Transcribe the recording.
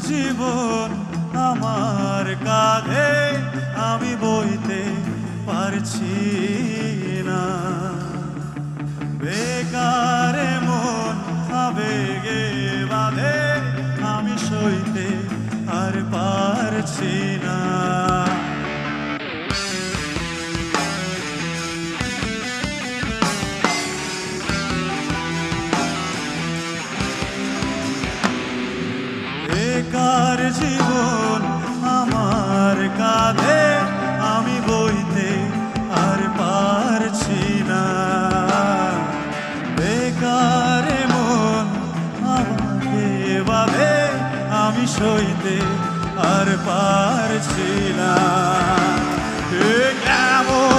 জীবন আমার কাঁধে আমি বইতে পারছি না। বেকারে মন আবেগে বাঁধে আমি সইতে আর পারছি না। বেকার জীবন আমার কাঁধে আমি বইতে আর পারছি না। বেকার মন আমাকে বাঁধে আমি সইতে আর পারছি না। কেমন